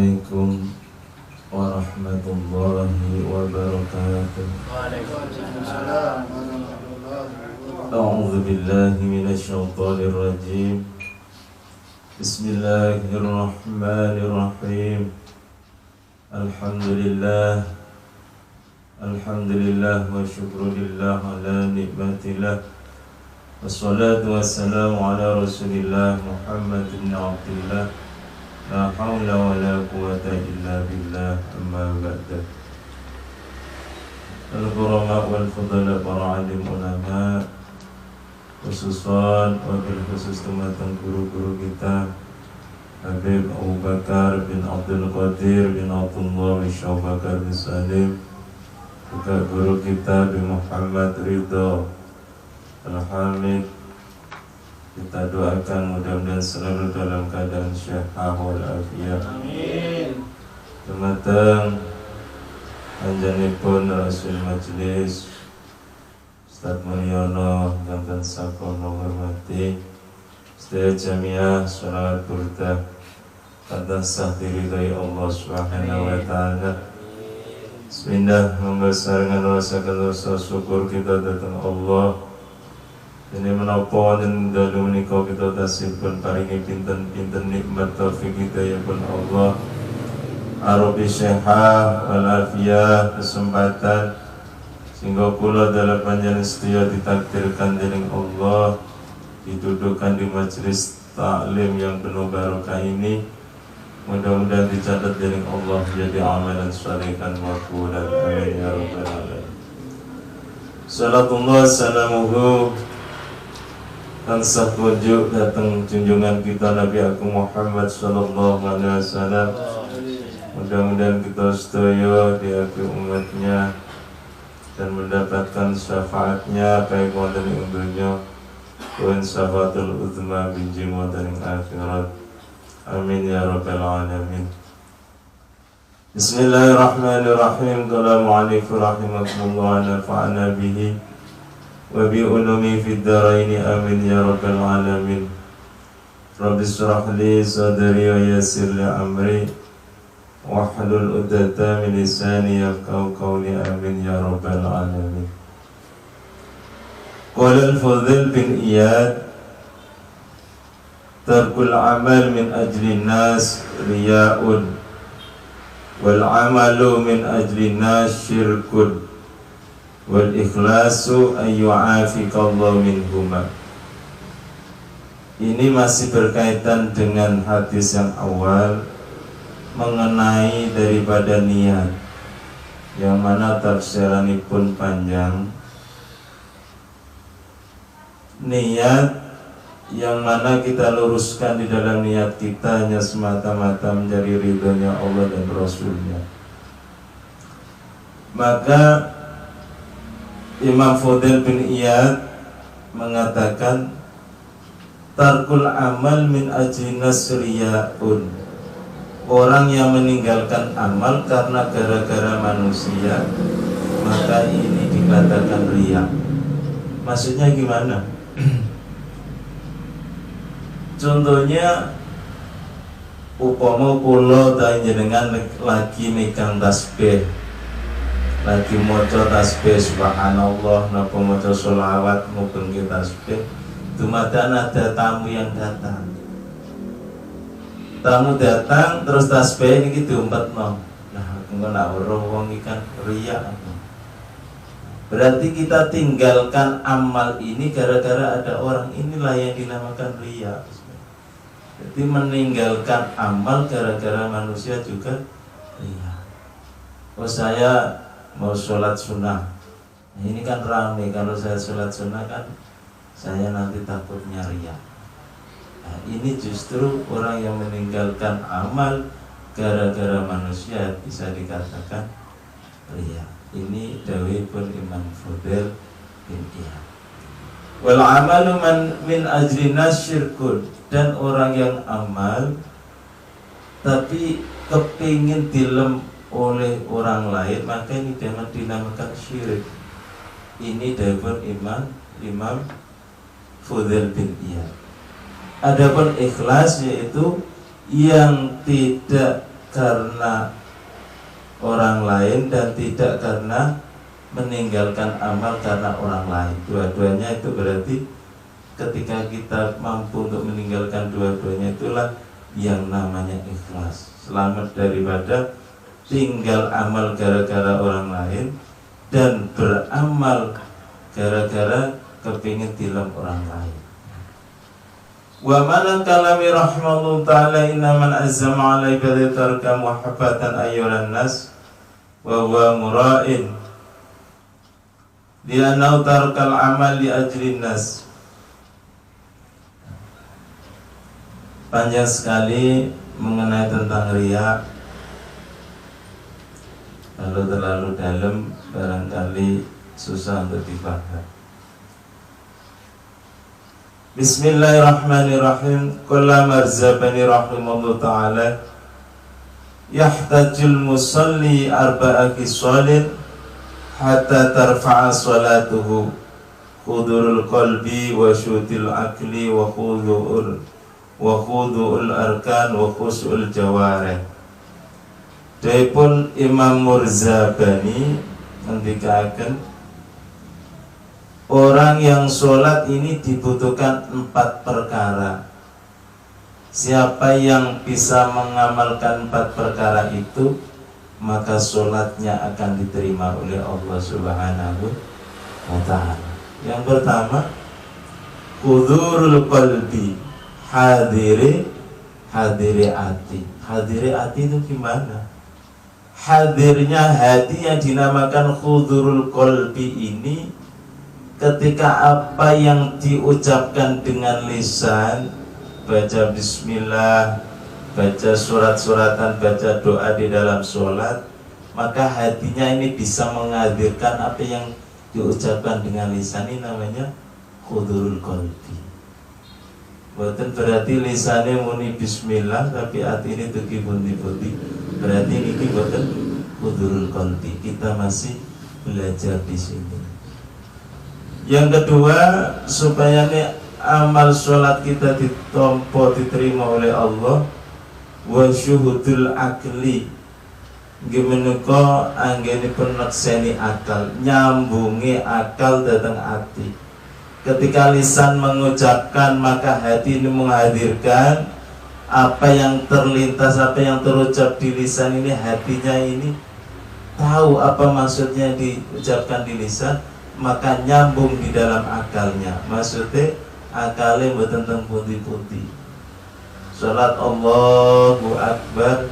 Assalamualaikum warahmatullahi wabarakatuh. Waalaikumsalam warahmatullahi wabarakatuh. A'udzu billahi minasyaitonir rajim. Bismillahirrahmanirrahim. Alhamdulillah wa syukrulillah ala nikmatillah. Wassalatu wassalamu ala Rasulillah Muhammad bin Abdillah. La haula wa la quwata illa billah, amma ba'da. Al-Qurama wal-Fudala para alim ulama, khususan wabil khusus teman guru-guru kita Habib Abu Bakar bin Abdul Qadir bin Abdullah bin Syah Bakar bin Salim, juga guru kita bin Muhammad Ridho Al-Hamid. Kita doakan mudah-mudahan selalu dalam keadaan sehat walafiat. Amin. Dumateng panjenenganipun Rasul Majelis Ustaz Mulyono ingkang sakono hormati, sedaya jamiah sholawat burdah kathah sah diridhoi Allah Subhanahu wa taala. Bismillah, membesarkan rasa syukur kita datang Allah. Ini menapa wonten dalu menika kita tasihipun paringi pinten-pinten nikmat taufik hidayah pun Allah. Arabi sehat walafiat kesempatan sehingga kula dalam panjenengan setia ditakdirkan dening Allah didudukkan di majelis taklim yang penuh barokah ini. Mudah-mudahan dicatat dening Allah menjadi amalan salihkan maqbulan. Amin ya rabbal alamin. Salatullah salamuhu tansah kunjuk datang junjungan kita Nabi Agung Muhammad sallallahu alaihi wasallam. Mudah-mudahan kita sedaya diakui umatnya dan mendapatkan syafaatnya baik wonten ing dunya wa syafaatul uzma binjing wonten ing akhirat. Amin ya rabbal alamin. Bismillahirrahmanirrahim. Assalamualaikum warahmatullahi wabarakatuh. Bihi wa bi ulumi fid dharain. Amin ya rabbal alamin. Rabbi shrah li sadri wa yassir li amri wahlul 'uqdatam min lisani yafqahu qawli. Amin ya rabbal alamin. Qala al-Fudhal bin Iyad, tarkul amal min ajli nas riya'un wal amalu min ajli nas syirkun wal ikhlasu ayyu'afikallahu minhuma. Ini masih berkaitan dengan hadis yang awal mengenai daripada niat, yang mana tafsirannya pun panjang. Niat yang mana kita luruskan di dalam niat kita hanya semata-mata mencari ridhonya Allah dan Rasulnya. Maka Imam Fudhal bin Iyad mengatakan tarkul amal min ajli nasriyaun. Orang yang meninggalkan amal karena gara-gara manusia, maka ini dikatakan riya. Maksudnya gimana? Contohnya upama kula panjenengan lagi megang tasbih, lagi maca tasbih subhanallah napa maca sholawat mubeng tasbih, dumadakan ada tamu yang datang. Tamu datang terus tasbih niki diumpetno. Nah, engko nak weruh wong ikan riya. Berarti kita tinggalkan amal ini gara-gara ada orang, inilah yang dinamakan riya. Jadi meninggalkan amal gara-gara manusia juga riya. Oh, saya mau sholat sunnah. Nah, ini kan ramai, kalau saya sholat sunnah kan saya nanti takutnya riya. Nah, ini justru orang yang meninggalkan amal gara-gara manusia bisa dikatakan riya. Ini dawuhipun Imam Fudhal bin Iyad. Wal amalu min ajli nasyirkun, dan orang yang amal tapi kepingin dilem oleh orang lain, maka ini dinamakan syirik. Ini dawuh Imam Fudhal bin Iyad. Adapun ikhlas yaitu yang tidak karena orang lain dan tidak karena meninggalkan amal karena orang lain. Dua-duanya itu berarti ketika kita mampu untuk meninggalkan dua-duanya, itulah yang namanya ikhlas. Selamat daripada tinggal amal gara-gara orang lain dan beramal gara-gara kepingin tilam orang lain. Wa man kalami rahimahullah ta'ala inna man azzama ala ibadati tarka muhabbatan ayyuhan nas wa huwa mura'in li'annahu tarakal amal li ajlin nas. Panjang sekali mengenai tentang riya. Kalau terlalu dalam barangkali susah untuk dipahami. Bismillahirrahmanirrahim. Qala marzabani rahimahullah ta'ala yahtajul musalli arba'a khisalin hatta tarfa'a salatuhu khudurul qalbi wa syutil akli wa khudu'ul arkan wa khusu'ul jawarih. Daipun Imam Murzabani ngendikaken orang yang sholat ini dibutuhkan 4 perkara. Siapa yang bisa mengamalkan 4 perkara itu, maka sholatnya akan diterima oleh Allah Subhanahu wa ta'ala. Yang pertama, hudurul qalbi, hadiri hati. Hadiri hati itu gimana? Hadirnya hati yang dinamakan hudurul qalbi ini ketika apa yang diucapkan dengan lisan, baca bismillah, baca surat-suratan, baca doa di dalam sholat, maka hatinya ini bisa menghadirkan apa yang diucapkan dengan lisan. Ini namanya hudurul qalbi. Bukan berarti lisannya muni bismillah tapi hati ini tuki bunti-bunti, berarti ini bukan hudurul qalbi. Kita masih belajar di sini. Yang kedua, supaya nih amal sholat kita ditompo diterima oleh Allah, wa syuhudul akli, gimana anggeni penekseni akal, nyambungi akal datang hati. Ketika lisan mengucapkan, maka hati ini menghadirkan apa yang terlintas, apa yang terucap di lisan ini. Hatinya ini tahu apa maksudnya diucapkan di lisan, maka nyambung di dalam akalnya. Maksudnya akalnya bertentang putih-putih. Salat Allahu Akbar,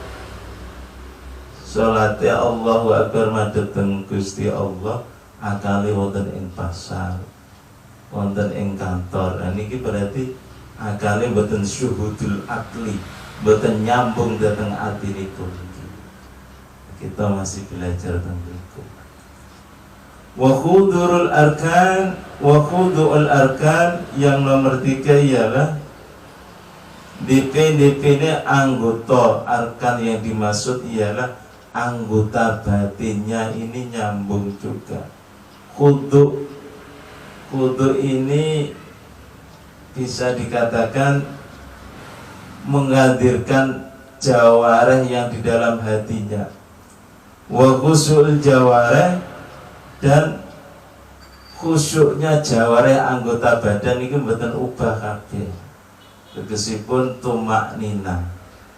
salatnya Allahu Akbar madheteng Gusti Allah, akalnya wonten ing pasar, wonten ing kantor. Nah niki berarti akalnya mboten syuhudul akli, mboten nyambung dateng ati niku. Kita masih belajar tentang itu. Wa khudurul arkan, wa khudu'ul arkan, yang nomor 3 ialah DP ini anggota. Arkan yang dimaksud ialah anggota batinnya ini nyambung juga. Khudu ini bisa dikatakan menghadirkan jawareh yang di dalam hatinya. Wa khusul jawareh, dan khusyuknya jawareh anggota badan ini mboten ubah kabeh. Tegesipun tumak nina.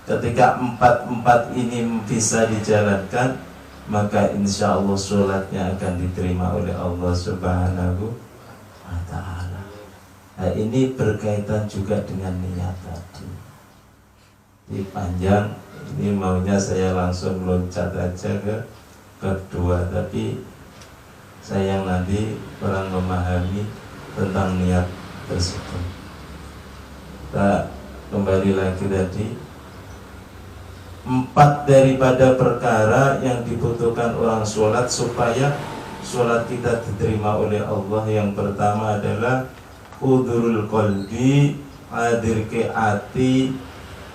Ketika 4 ini bisa dijalankan, maka insya Allah sholatnya akan diterima oleh Allah Subhanahu wa ta'ala. Nah ini berkaitan juga dengan niat tadi. Ini panjang, ini maunya saya langsung loncat aja ke kedua, tapi sayang nanti orang memahami tentang niat tersebut. Kita kembali lagi tadi, 4 daripada perkara yang dibutuhkan orang sholat supaya sholat kita diterima oleh Allah. Yang pertama adalah hudurul qalbi, hadir ke hati.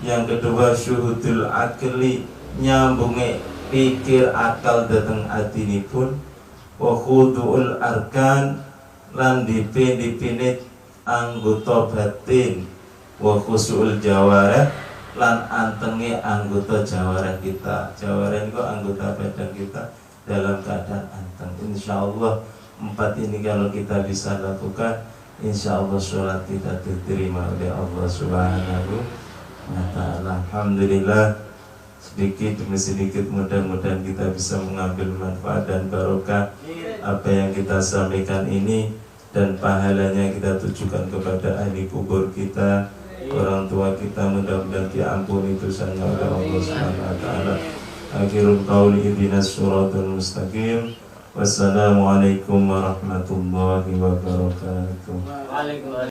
Yang kedua syuhudul akli, nyambungi pikir akal datang hati ini pun. Wa khudu'ul arkan, lan dipinit anggota batin. Wa khusu'ul jawareh, lan antenge anggota jawara kita. Jawara itu anggota badan kita dalam keadaan anteng. Insyaallah 4 ini kalau kita bisa lakukan, insyaallah sholat kita diterima oleh Allah Subhanahu wa ta'ala. Alhamdulillah, sedikit demi sedikit mudah-mudahan kita bisa mengambil manfaat dan barokah apa yang kita sampaikan ini, dan pahalanya kita tujukan kepada ahli kubur kita, orang tua kita, mudah-mudahan diampuni dosanya oleh Allah Subhanahu wa ta'ala. Akhirul qauli ihdinas siratal mustaqim. Wassalamualaikum warahmatullahi wabarakatuh.